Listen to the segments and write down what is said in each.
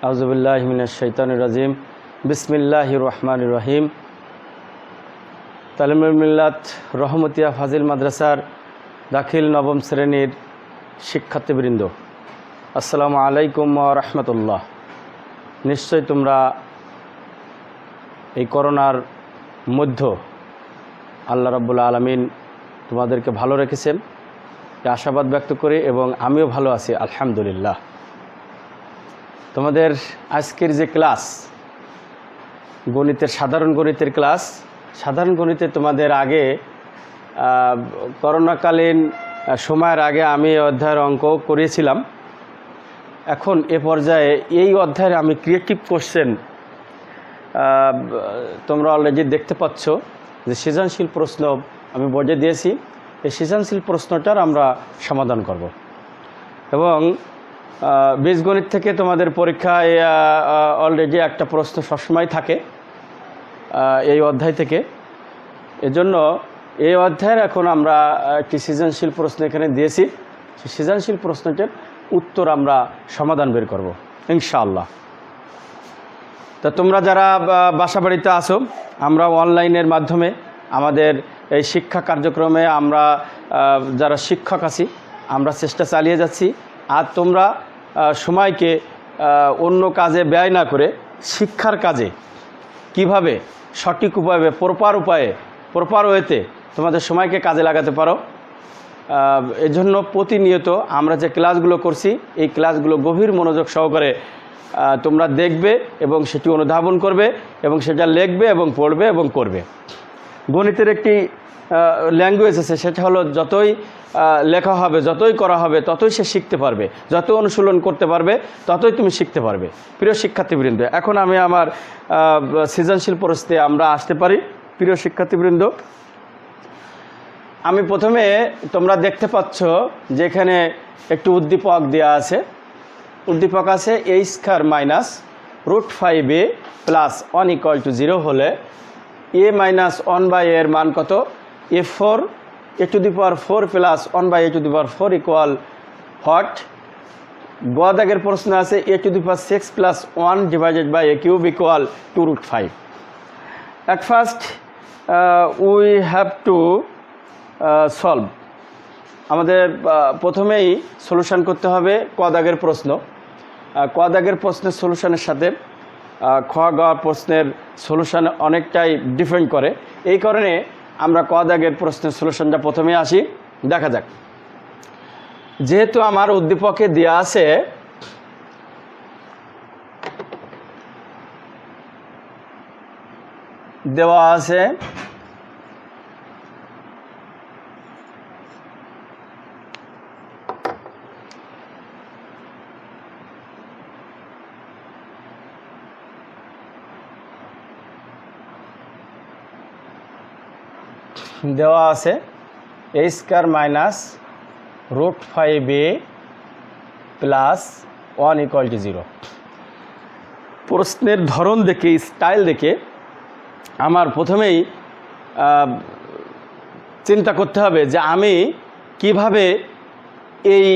আউযুবিল্লাহি মিনাশ শাইতানির রাজিম। বিসমিল্লাহির রহমানির রহিম। তালিমুল মিল্লাত রহমতিয়া ফাজিল মাদ্রাসার দাখিল নবম শ্রেণীর শিক্ষার্থীবৃন্দ, আসসালামু আলাইকুম ওয়া রাহমাতুল্লাহ। নিশ্চয় তোমরা এই করোনার মধ্য আল্লাহ রাব্বুল আলামিন তোমাদেরকে ভালো রেখেছেন, আশাবাদ ব্যক্ত করি এবং আমিও ভালো আছি আলহামদুলিল্লাহ। তোমাদের আজকের যে ক্লাস, গণিতের সাধারণ গণিতের ক্লাস, সাধারণ গণিতে তোমাদের আগে করোনাকালীন সময়ের আগে আমি অধ্যায়ের অঙ্ক করিয়েছিলাম। এখন এ পর্যায়ে এই অধ্যায়ে আমি ক্রিয়েটিভ কোশ্চেন তোমরা অলরেডি দেখতে পাচ্ছ যে সৃজনশীল প্রশ্ন আমি বোর্ডে দিয়েছি। এই সৃজনশীল প্রশ্নটার আমরা সমাধান করব এবং বীজগণিত থেকে তোমাদের পরীক্ষায় অলরেডি একটা প্রশ্ন সবসময় থাকে এই অধ্যায় থেকে। এজন্য এই অধ্যায়ের এখন আমরা একটি সৃজনশীল প্রশ্ন এখানে দিয়েছি। সেই সৃজনশীল প্রশ্নটির উত্তর আমরা সমাধান বের করব ইনশাআল্লাহ। তা তোমরা যারা বাসা বাড়িতে আসো, আমরা অনলাইনের মাধ্যমে আমাদের এই শিক্ষা কার্যক্রমে আমরা যারা শিক্ষক আছি আমরা চেষ্টা চালিয়ে যাচ্ছি। আর তোমরা সময়কে অন্য কাজে ব্যয় না করে শিক্ষার কাজে কিভাবে সঠিক উপায়ে প্রপার ওয়েতে তোমাদের সময়কে কাজে লাগাতে পারো, এজন্য প্রতিনিয়ত আমরা যে ক্লাসগুলো করছি এই ক্লাসগুলো গভীর মনোযোগ সহকারে তোমরা দেখবে এবং সেটি অনুধাবন করবে এবং সেটা লিখবে এবং পড়বে এবং করবে। গণিতের একটি ল্যাঙ্গুয়েজ আছে, সেটা হলো যতই লেখা হবে, যতই করা হবে, ততই সে শিখতে পারবে, যত অনুশীলন করতে পারবে ততই তুমি শিখতে পারবে। প্রিয় শিক্ষার্থীবৃন্দ, এখন আমি আমার সৃজনশীল প্রশ্নে আমরা আসতে পারি। প্রিয় শিক্ষার্থীবৃন্দ, আমি প্রথমে তোমরা দেখতে পাচ্ছ যে এখানে একটি উদ্দীপক দেওয়া আছে। উদ্দীপক আছে a² মাইনাস √5a প্লাস 1 = 0 হলে a মাইনাস 1/a এর মান কত? a4 a⁴ plus 1/a⁴ equal what? গ দাগের প্রশ্ন আছে a6 plus 1 divided by a³ equal 2√5। At first we have to solve. আমাদের প্রথমেই সলিউশন করতে হবে ক দাগের প্রশ্ন। ক দাগের প্রশ্নের সলিউশনের সাথে খ গ প্রশ্নের সলিউশন অনেকটাই ডিফারেন্ট করে। এই কারণে আমরা ক দাগের প্রশ্নের সলিউশনটা প্রথমে আসি। দেখা যাক, যেহেতু আমার উদ্দীপকে দেওয়া আছে দেওয়া আছে a² মাইনাস √5a প্লাস 1 = 0। প্রশ্নের ধরন দেখে, স্টাইল দেখে আমার প্রথমেই চিন্তা করতে হবে যে আমি কিভাবে এই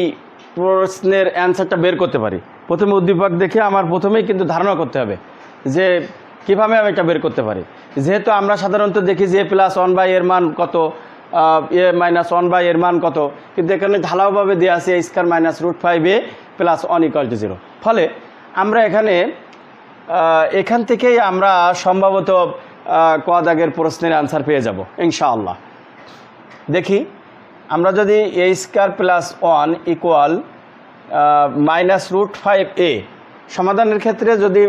প্রশ্নের অ্যান্সারটা বের করতে পারি। প্রথমে উদ্দীপক দেখে আমার প্রথমেই কিন্তু ধারণা করতে হবে যে কিভাবে আমি এটা বের করতে পারি। যেহেতু আমরা সাধারণত দেখি যে a+1/a এর মান কত, a - 1/a এর মান কত, কিন্তু এখানে ঢালাওভাবে দেওয়া আছে a² মাইনাস √5a প্লাস 1 = 0। ফলে আমরা এখান থেকেই আমরা সম্ভবত ক দাগের প্রশ্নের আনসার পেয়ে যাব ইনশাআল্লাহ। দেখি, আমরা যদি a² plus 1 equal minus √5a সমাধানের ক্ষেত্রে যদি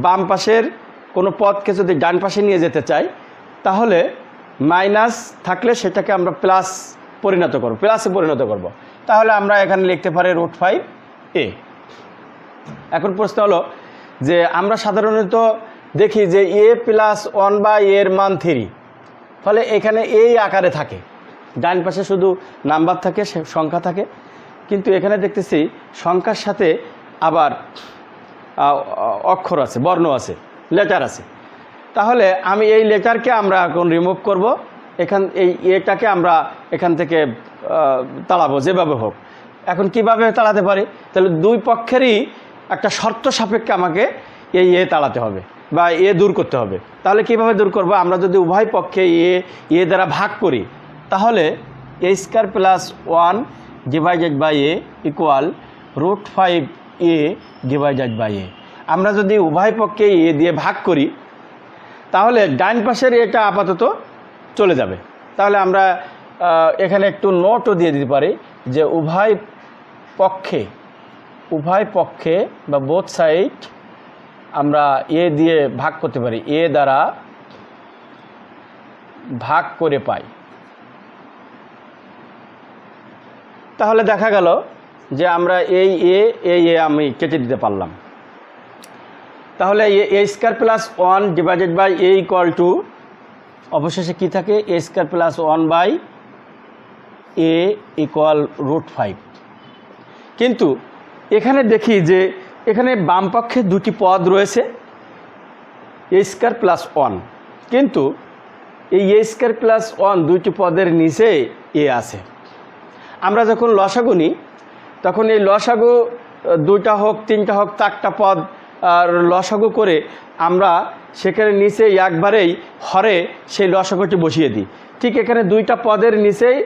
বাম পাশের কোনো পদকে যদি ডান পাশে নিয়ে যেতে চাই, তাহলে মাইনাস থাকলে সেটাকে আমরা প্লাসে পরিণত করব। তাহলে আমরা এখানে লিখতে পারি √5a। এখন প্রশ্ন হলো যে আমরা সাধারণত দেখি যে a+1/a এর মান 3, ফলে এখানে এই আকারে থাকে, ডান পাশে শুধু নাম্বার থাকে, সংখ্যা থাকে, কিন্তু এখানে দেখতেছি সংখ্যার সাথে আবার অক্ষর আছে, বর্ণ আছে, লেটার আছে। তাহলে আমি এই লেটারকে আমরা এখন রিমুভ করব, এই এটাকে আমরা এখান থেকে তাড়াবো যেভাবে হোক। এখন কিভাবে তাড়াতে পারি? তাহলে দুই পক্ষেরই একটা শর্ত সাপেক্ষে আমাকে এই এ তাড়াতে হবে বা এ দূর করতে হবে। তাহলে কিভাবে দূর করব? আমরা যদি উভয় পক্ষে এ দ্বারা ভাগ করি তাহলে a square plus 1 divided by a equal √5 a divided by a. আমরা যদি উভয় পক্ষে এ দিয়ে ভাগ করি তাহলে ডান পাশের এটা আপাতত চলে যাবে। তাহলে আমরা এখানে একটু নোটও দিয়ে দিতে পারি যে উভয় পক্ষে বা বোথ সাইড আমরা এ দিয়ে ভাগ করতে পারি, এ দ্বারা ভাগ করে পাই। তাহলে দেখা গেল যে আমরা এই এ আমি কেটে দিতে পারলাম। তাহলে a square plus 1 divided by a equal to অবশেষে কি থাকে? A square plus 1 by a equal √5। কিন্তু এখানে দেখি যে এখানে বাম পক্ষে দুটি পদ রয়েছে এ স্কয়ার প্লাস 1, কিন্তু এই এ স্কয়ার প্লাস 1 দুইটি পদের নিচে এ আছে। আমরা যখন লসাগু নিই তখন এই লসাগু দুইটা হোক, তিনটা হোক, 4টা পদ আর লসাগু করে আমরা সেখানে নিচে একবারেই হরে সেই লসাগুটি বসিয়ে দিই। ঠিক এখানে দুইটা পদের নিচেই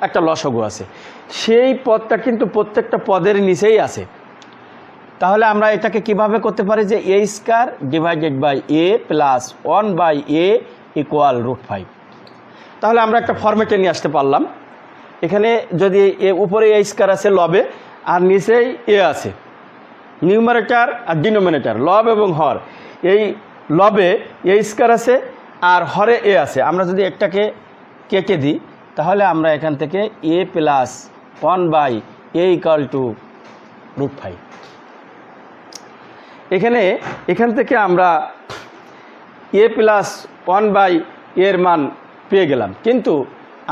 একটা লসাগু আছে, সেই পদটা কিন্তু প্রত্যেকটা পদের নিচেই আছে। তাহলে আমরা এটাকে কিভাবে করতে পারি যে a square divided by a plus 1 by a equal √5। তাহলে আমরা একটা ফরম্যাটে নিয়ে আসতে পারলাম। এখানে যদি উপরে এ স্কয়ার আছে লবে আর নিচেই এ আছে, নিউমারেটর আর ডিনোমিনেটর, লব এবং হর। এই লবে এ স্কয়ার আছে আর হরে এ আছে। আমরা যদি একটাকে কেটে দিই তাহলে আমরা এখান থেকে a plus 1 by a equal to √5। এখান থেকে আমরা এ প্লাস 1 বাই এর মান পেয়ে গেলাম, কিন্তু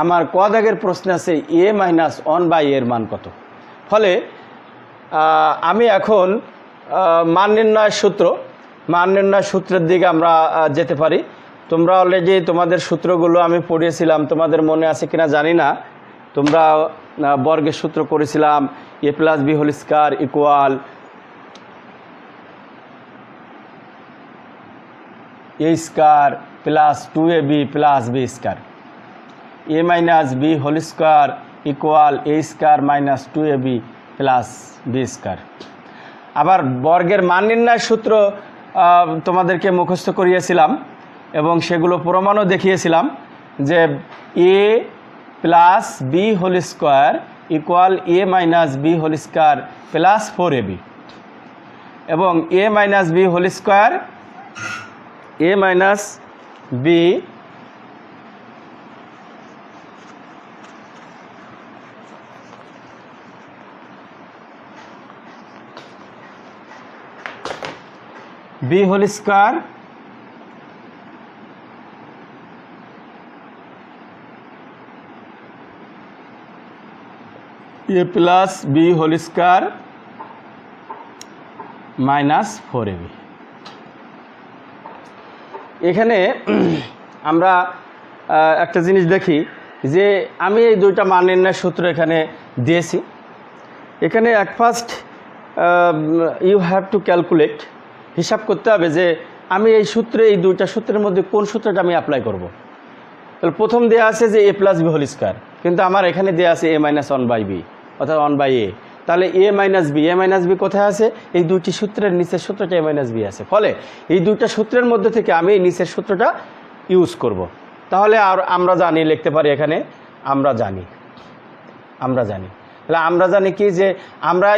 আমার ক দাগের প্রশ্ন আছে এ মাইনাস 1 বাই এর মান কত। ফলে আমি এখন মান নির্ণয়ের সূত্রের দিকে আমরা যেতে পারি। তোমরা অলরেডি তোমাদের সূত্রগুলো আমি পড়িয়েছিলাম, তোমাদের মনে আছে কিনা জানি না। তোমরা বর্গের সূত্র করেছিলাম a plus b whole square equal a square plus 2ab plus b square, a minus b whole square equal a square minus 2ab plus b square. আবার বর্গের মান নির্ণয়ের সূত্র তোমাদেরকে মুখস্থ করিয়েছিলাম এবং সেগুলো প্রমাণও দেখিয়েছিলাম যে a plus b whole square equal a minus b whole square plus 4ab, এবং a minus b whole square a minus b b whole square a plus b whole square minus 4ab। এখানে আমরা একটা জিনিস দেখি যে আমি এই দুইটা মান নির্ণয়ের সূত্র এখানে দিয়েছি। এখানে এক first you have to calculate, হিসাব করতে হবে যে আমি এই সূত্রে, এই দুইটা সূত্রের মধ্যে কোন সূত্রটা আমি অ্যাপ্লাই করব। তাহলে প্রথম দেওয়া আছে যে a plus b whole square, কিন্তু আমার এখানে দেওয়া আছে এ মাইনাস 1 বাই বি অর্থাৎ 1 বাই এ। তাহলে এ মাইনাস বি কোথায় আছে? এই দুইটি সূত্রের নিচের সূত্রটা এ মাইনাস বি আছে। ফলে এই দুইটা সূত্রের মধ্যে থেকে আমি এই নিচের সূত্রটা ইউজ করব। তাহলে আর আমরা জানি, লিখতে পারি এখানে আমরা জানি তাহলে আমরা জানি কি যে আমরা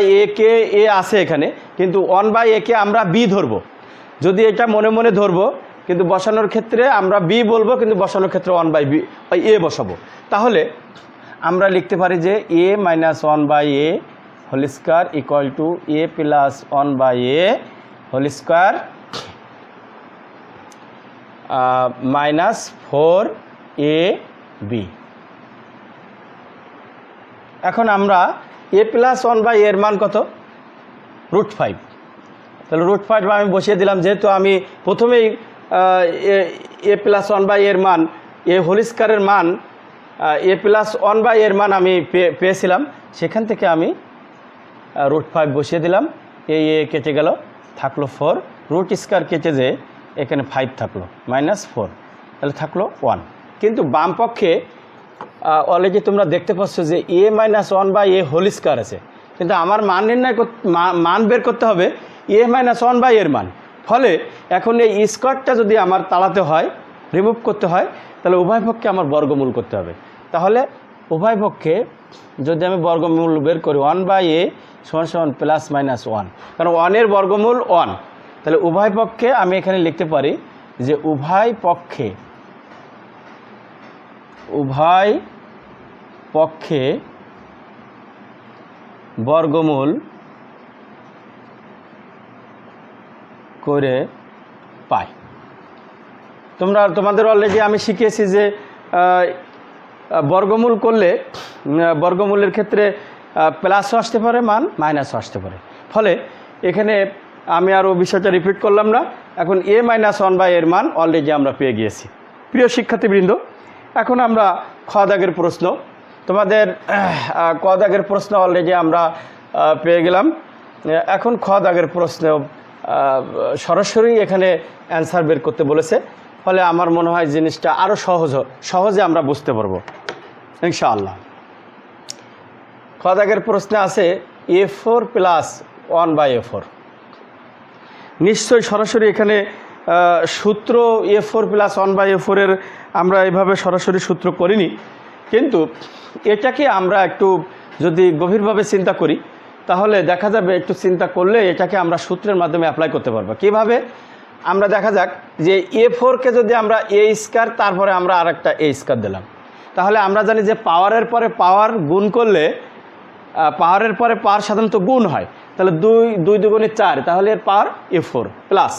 এ আছে এখানে, কিন্তু 1 বাই এ কে আমরা বি ধরবো। যদি এটা মনে মনে ধরবো, কিন্তু বসানোর ক্ষেত্রে আমরা বি বলবো, কিন্তু বসানোর ক্ষেত্রে 1 বাই এ বসাবো। তাহলে আমরা লিখতে পারি যে a minus 1 by a whole square equal to a plus 1 by a whole square minus 4ab। এখন আমরা এ প্লাস 1 বাই এর মান কত? √5। তাহলে √5 আমি বসিয়ে দিলাম, যেহেতু আমি প্রথমেই এ প্লাস 1 বাই এর মান, এ হোল স্কয়ারের মান, এ প্লাস 1 বাই এর মান আমি পেয়েছিলাম, সেখান থেকে আমি √5 বসিয়ে দিলাম এই কেটে গেল, থাকলো 4, রুট স্কোয়ার কেটে যে এখানে 5 থাকলো, -4, তাহলে থাকলো 1। কিন্তু বাম পক্ষে অলরেডি তোমরা দেখতে পাচ্ছ যে a-1 হোল স্কোয়ার আছে, কিন্তু আমার মান নির্ণয় মান বের করতে হবে a-1 এর মান। ফলে এখন এই স্কোয়ারটা যদি আমার তাড়াতে হয়, রিমুভ করতে হয়, তাহলে উভয় পক্ষে আমার বর্গমূল করতে হবে। তাহলে উভয় পক্ষে যদি আমি বর্গমূল বের করি 1/a = +-1, কারণ 1 এর বর্গমূল 1, তাহলে উভয় পক্ষে আমি এখানে লিখতে পারি যে উভয় পক্ষে বর্গমূল করে পাই। তোমাদের অলরেডি আমি শিখিয়েছি যে বর্গমূল করলে বর্গমূলের ক্ষেত্রে প্লাসও আসতে পারে মান, মাইনাসও আসতে পারে। ফলে এখানে আমি আরও বিষয়টা রিপিট করলাম না। এখন a-1 এর মান অলরেডি আমরা পেয়ে গিয়েছি। প্রিয় শিক্ষার্থীবৃন্দ, এখন আমরা খ দাগের প্রশ্ন, তোমাদের ক দাগের প্রশ্ন অলরেডি আমরা পেয়ে গেলাম। এখন খ দাগের প্রশ্ন সরাসরি এখানে অ্যান্সার বের করতে বলেছে। ফলে আমার মনে হয় জিনিসটা আরও সহজে আমরা বুঝতে পারবো ইনশাআল্লাহ। খ দাগের প্রশ্নে আছে a4 + 1/a4। নিশ্চয়ই সরাসরি এখানে সূত্র a4 + 1/a4 এর আমরা এভাবে সরাসরি সূত্র করিনি, কিন্তু এটাকে আমরা একটু যদি গভীরভাবে চিন্তা করি তাহলে দেখা যাবে, একটু চিন্তা করলে এটাকে আমরা সূত্রের মাধ্যমে অ্যাপ্লাই করতে পারবো। কীভাবে? আমরা দেখা যাক যে a4কে যদি আমরা a² তারপরে আমরা আরেকটা a² দিলাম, তাহলে আমরা জানি যে পাওয়ারের পরে পাওয়ার গুণ করলে পাওয়ারের পরে পাওয়ার সাধারণত গুণ হয়, তাহলে 2 × 2 = 4, তাহলে এর পাওয়ার a4 plus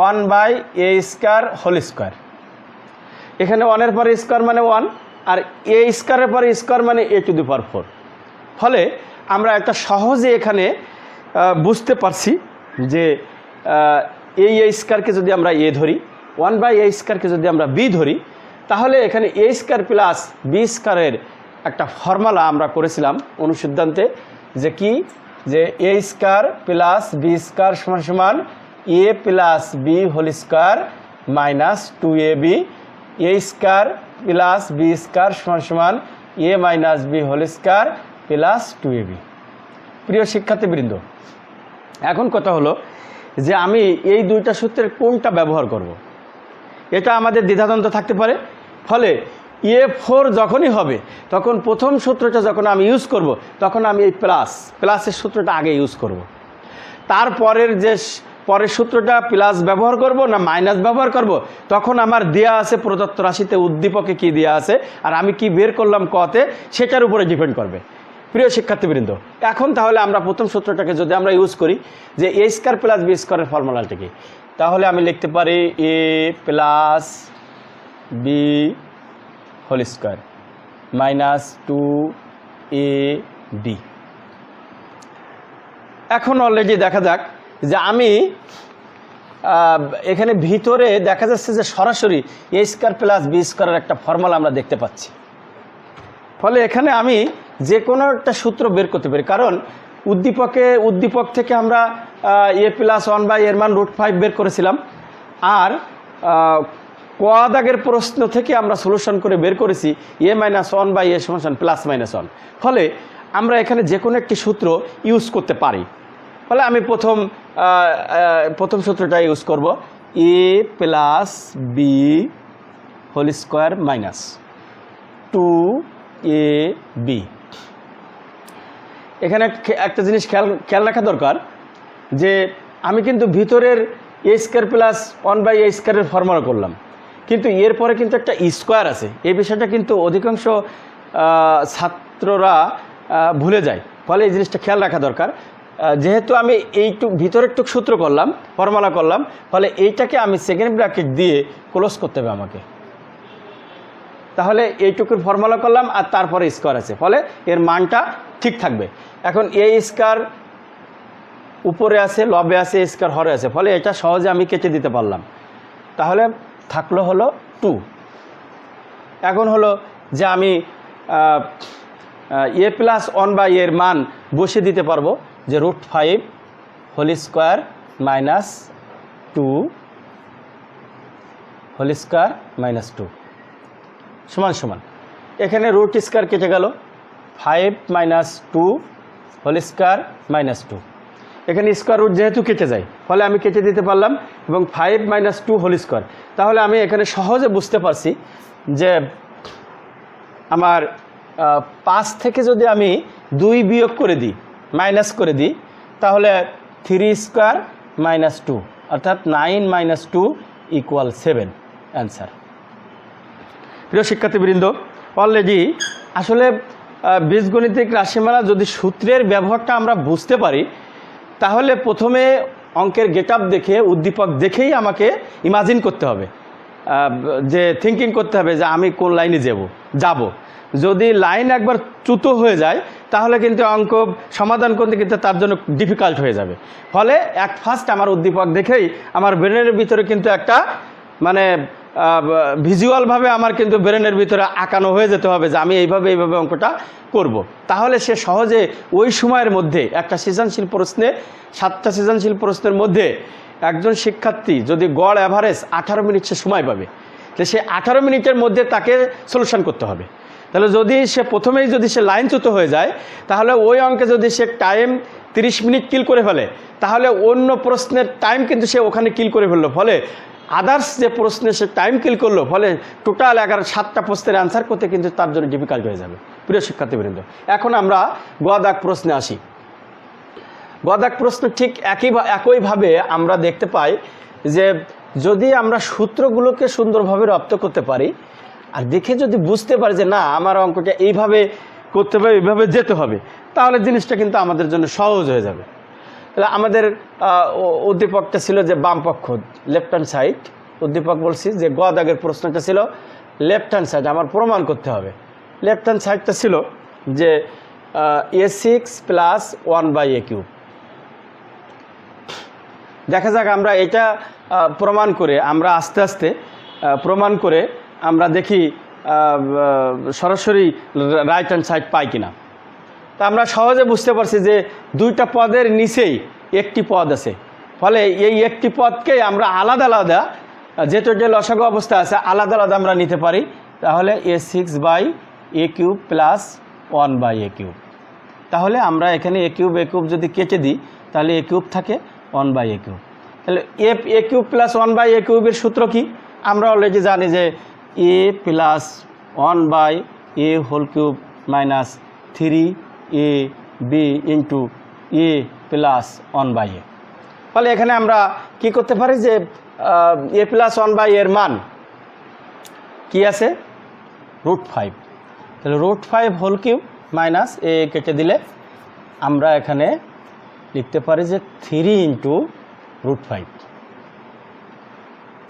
1/a² whole square. এখানে 1 এর পরে স্কোয়ার মানে 1, আর a² এর পরে স্কোয়ার মানে a⁴। ফলে আমরা একটা সহজে এখানে বুঝতে পারছি যে এই a² যদি আমরা a ধরি, 1/a² যদি আমরা b ধরি, তাহলে এখানে a² + b² এর একটা ফর্মুলা আমরা করেছিলাম অনুসিদ্ধান্তে, যে কি, যে a² + b² = a + b whole square - 2ab, a² + b² = a - b whole square + 2ab। প্রিয় শিক্ষার্থীবৃন্দ, এখন কথা হলো যে আমি এই দুইটা সূত্রের কোনটা ব্যবহার করব, এটা আমাদের দ্বিধাদ্বন্দ্ব থাকতে পারে। ফলে a4 যখনই হবে তখন প্রথম সূত্রটা যখন আমি ইউজ করব, তখন আমি এই প্লাসের সূত্রটা আগে ইউজ করব। তারপরের যে পরের সূত্রটা প্লাস ব্যবহার করব না মাইনাস ব্যবহার করব, তখন আমার দেয়া আছে প্রদত্ত রাশিতে উদ্দীপকে কি দেয়া আছে আর আমি কি বের করলাম কতে, সেটার উপরে ডিপেন্ড করবে। প্রিয় শিক্ষার্থীবৃন্দ, এখন তাহলে আমরা প্রথম সূত্রটাকে যদি আমরা ইউজ করি যে a² + b² এর ফর্মুলাটা কি, তাহলে আমি লিখতে পারি a + b whole square - 2ab। এখন অলরেডি দেখা যাক যে আমি এখানে ভিতরে দেখা যাচ্ছে যে সরাসরি a² + b² এর একটা ফর্মুলা আমরা দেখতে পাচ্ছি। ফলে এখানে আমি যে কোনো একটা সূত্র বের করতে পারি, কারণ উদ্দীপক থেকে আমরা a+1/a এর মান √5 বের করেছিলাম, আর ক দাগের প্রশ্ন থেকে আমরা সলিউশন করে বের করেছি a-1/a = +-1। ফলে আমরা এখানে যে কোনো একটি সূত্র ইউজ করতে পারি। ফলে আমি প্রথম সূত্রটা ইউজ করব, a + b whole square - 2ab। এখানে একটা জিনিস খেয়াল রাখা দরকার যে আমি কিন্তু ভিতরের a² + 1/a² এর ফর্মুলা করলাম, কিন্তু এরপরে কিন্তু একটা স্কোয়ার আছে। এই বিষয়টা কিন্তু অধিকাংশ ছাত্ররা ভুলে যায়। ফলে এই জিনিসটা খেয়াল রাখা দরকার। যেহেতু আমি ভিতরেরটুক সূত্র করলাম, ফর্মুলা করলাম, ফলে এইটাকে আমি সেকেন্ড ব্র্যাকেট দিয়ে ক্লোজ করতে হবে আমাকে। তাহলে এইটুকুর ফর্মুলা করলাম আর তারপরে স্কোয়ার আছে, ফলে এর মানটা ঠিক থাকবে। এখন a² উপরে আছে, লবে আছে, a² হরে আছে, ফলে এটা সহজে আমি কেটে দিতে পারলাম। তাহলে থাকলো হলো 2। এখন হলো যে আমি a + 1/a এর মান বসিয়ে দিতে পারবো, যে √5 whole square minus 2 whole square minus 2 সমান সমান এখানে রুট স্কোয়ার কেটে গেল 5 মাইনাস 2 হোল স্কোয়ার মাইনাস 2 এখানে স্কোয়ার রুট যেহেতু কেটে যায় ফলে আমি কেটে দিতে পারলাম এবং 5 মাইনাস 2 হোল স্কোয়ার। তাহলে আমি এখানে সহজে বুঝতে পারছি যে আমার 5 থেকে যদি আমি 2 বিয়োগ করে দিই মাইনাস করে দিই তাহলে 3 স্কোয়ার মাইনাস 2 অর্থাৎ 9 মাইনাস 2 ইকুয়াল 7 অ্যান্সার। প্রিয় শিক্ষার্থীবৃন্দ, অলরেডি আসলে বীজগণিতিক রাশিমালা যদি সূত্রের ব্যবহারটা আমরা বুঝতে পারি তাহলে প্রথমে অঙ্কের গেট আপ দেখে উদ্দীপক দেখেই আমাকে ইমাজিন করতে হবে, যে থিঙ্কিং করতে হবে যে আমি কোন লাইনে যাব। যদি লাইন একবার চ্যুত হয়ে যায় তাহলে কিন্তু অঙ্ক সমাধান করতে কিন্তু তার জন্য ডিফিকাল্ট হয়ে যাবে। ফলে ফার্স্ট আমার উদ্দীপক দেখেই আমার ব্রেনের ভিতরে কিন্তু একটা মানে ভিজুয়ালভাবে আমার কিন্তু ব্রেনের ভিতরে আঁকানো হয়ে যেতে হবে যে আমি এইভাবে অঙ্কটা করব। তাহলে সে সহজে ওই সময়ের মধ্যে একটা সৃজনশীল প্রশ্নে 7টা সৃজনশীল প্রশ্নের মধ্যে একজন শিক্ষার্থী যদি গড় অ্যাভারেজ 18 মিনিট সে সময় পাবে, তো সে 18 মিনিটের মধ্যে তাকে সলিউশন করতে হবে। তাহলে যদি সে প্রথমেই যদি সে লাইনচ্যুত হয়ে যায় তাহলে ওই অঙ্কে যদি সে টাইম 30 মিনিট কিল করে ফেলে তাহলে অন্য প্রশ্নের টাইম কিন্তু সে ওখানে কিল করে ফেললো, ফলে আদার্স যে প্রশ্নে সে টাইম কিল করলো, ফলে টোটাল 7টা প্রশ্নের অ্যান্সার করতে কিন্তু তার জন্য ডিফিকাল্ট হয়ে যাবে। প্রিয় শিক্ষার্থীবৃন্দ, এখন আমরা গ দাগ প্রশ্নে আসি। গ দাগ প্রশ্ন ঠিক একইভাবে আমরা দেখতে পাই যে যদি আমরা সূত্রগুলোকে সুন্দরভাবে রপ্ত করতে পারি আর দেখে যদি বুঝতে পারি যে না আমার অঙ্কটা এইভাবে করতে হবে, এইভাবে যেতে হবে, তাহলে জিনিসটা কিন্তু আমাদের জন্য সহজ হয়ে যাবে। তাহলে আমাদের উদ্দীপকটা ছিল যে বাম পক্ষ লেফট হ্যান্ড সাইড, উদ্দীপক বলছি যে গ দাগের প্রশ্নটা ছিল লেফট হ্যান্ড সাইড আমার প্রমাণ করতে হবে। লেফট হ্যান্ড সাইডটা ছিল যে a6 প্লাস 1/a3। দেখা যাক আমরা এটা প্রমাণ করে আমরা আস্তে আস্তে প্রমাণ করে আমরা দেখি সরাসরি রাইট হ্যান্ড সাইড পাই কিনা। তা আমরা সহজে বুঝতে পারছি যে দুইটা পদের নিচেই একটি পদ আছে, ফলে এই একটি পদকে আমরা আলাদা আলাদা যেহেতু যে লসাগু অবস্থা আছে আলাদা আলাদা আমরা নিতে পারি। তাহলে a6/a³ প্লাস 1/a³। তাহলে আমরা এখানে a³ যদি কেটে দিই তাহলে a³ থাকে 1/a³। তাহলে a³ প্লাস 1/a³ এর সূত্র কি আমরা অলরেডি জানি যে a plus 1/a³ minus 3ab into a plus 1/a। ফলে এখানে আমরা কি করতে পারি যে a প্লাস 1/a এর মান কি আছে √5। তাহলে √5 হোল কিউব মাইনাস a কেটে দিলে আমরা এখানে লিখতে পারি যে 3 ইন্টু √5।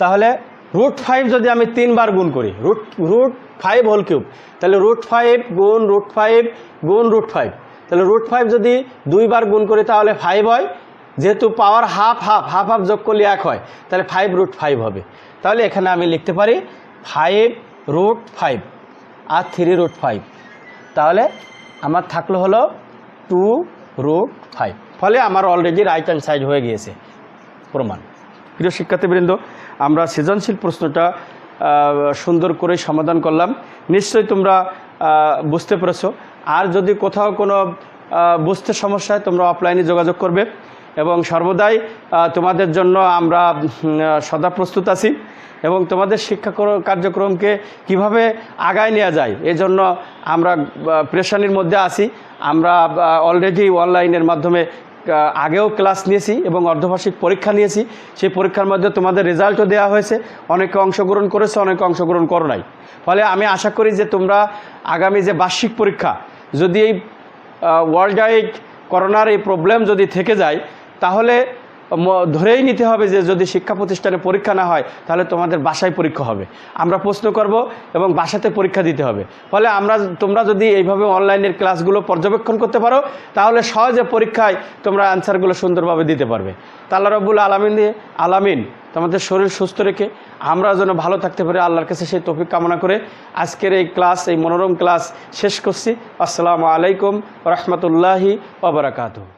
তাহলে √5 যদি আমি 3 বার গুণ করি √5 হোল কিউব, তাহলে √5 গুণ √5 গুণ √5, তাহলে √5 যদি 2 বার গুণ করি তাহলে 5 হয়। যেহেতু পাওয়ার হাফ যোগ করলে 1 হয়, তাহলে 5√5 হবে। তাহলে এখানে আমি লিখতে পারি 5√5 আর 3√5। তাহলে আমার থাকলো হলো 2√5। ফলে আমার অলরেডি রাইট হ্যান্ড সাইড হয়ে গিয়েছে প্রমাণ। প্রিয় শিক্ষার্থীবৃন্দ, আমরা সৃজনশীল প্রশ্নটা সুন্দর করে সমাধান করলাম। নিশ্চয়ই তোমরা বুঝতে পেরেছো। আর যদি কোথাও কোনো বুঝতে সমস্যা হয় তোমরা অফলাইনে যোগাযোগ করবে এবং সর্বদাই তোমাদের জন্য আমরা সদা প্রস্তুত আছি এবং তোমাদের শিক্ষা কার্যক্রমকে কিভাবে আগায় নেওয়া যায় এজন্য আমরা প্রেশানির মধ্যে আছি। আমরা অলরেডি অনলাইনের মাধ্যমে আগেও ক্লাস নিয়েছি এবং অর্ধবার্ষিক পরীক্ষা নিয়েছি। সেই পরীক্ষার মধ্যে তোমাদের রেজাল্টও দেওয়া হয়েছে, অনেকে অংশগ্রহণ করেছে, অনেকে অংশগ্রহণ করো নাই। ফলে আমি আশা করি যে তোমরা আগামী যে বার্ষিক পরীক্ষা যদি এই ওয়ার্ল্ড ওয়াইড করোনার এই প্রবলেম যদি থেকে যায় তাহলে ধরেই নিতে হবে যে যদি শিক্ষা প্রতিষ্ঠানে পরীক্ষা না হয় তাহলে তোমাদের বাসায় পরীক্ষা হবে। আমরা প্রশ্ন করব এবং বাসাতে পরীক্ষা দিতে হবে। ফলে তোমরা যদি এইভাবে অনলাইনের ক্লাসগুলো পর্যবেক্ষণ করতে পারো তাহলে সহজে পরীক্ষায় তোমরা অ্যান্সারগুলো সুন্দরভাবে দিতে পারবে। তা আল্লাহ রাব্বুল আলামিন তোমাদের শরীর সুস্থ রেখে আমরা যেন ভালো থাকতে পারি আল্লাহর কাছে সেই তৌফিক কামনা করে আজকের এই ক্লাস, এই মনোরম ক্লাস শেষ করছি। আসসালামু আলাইকুম ওয়া রাহমাতুল্লাহি ওয়া বারাকাতুহু।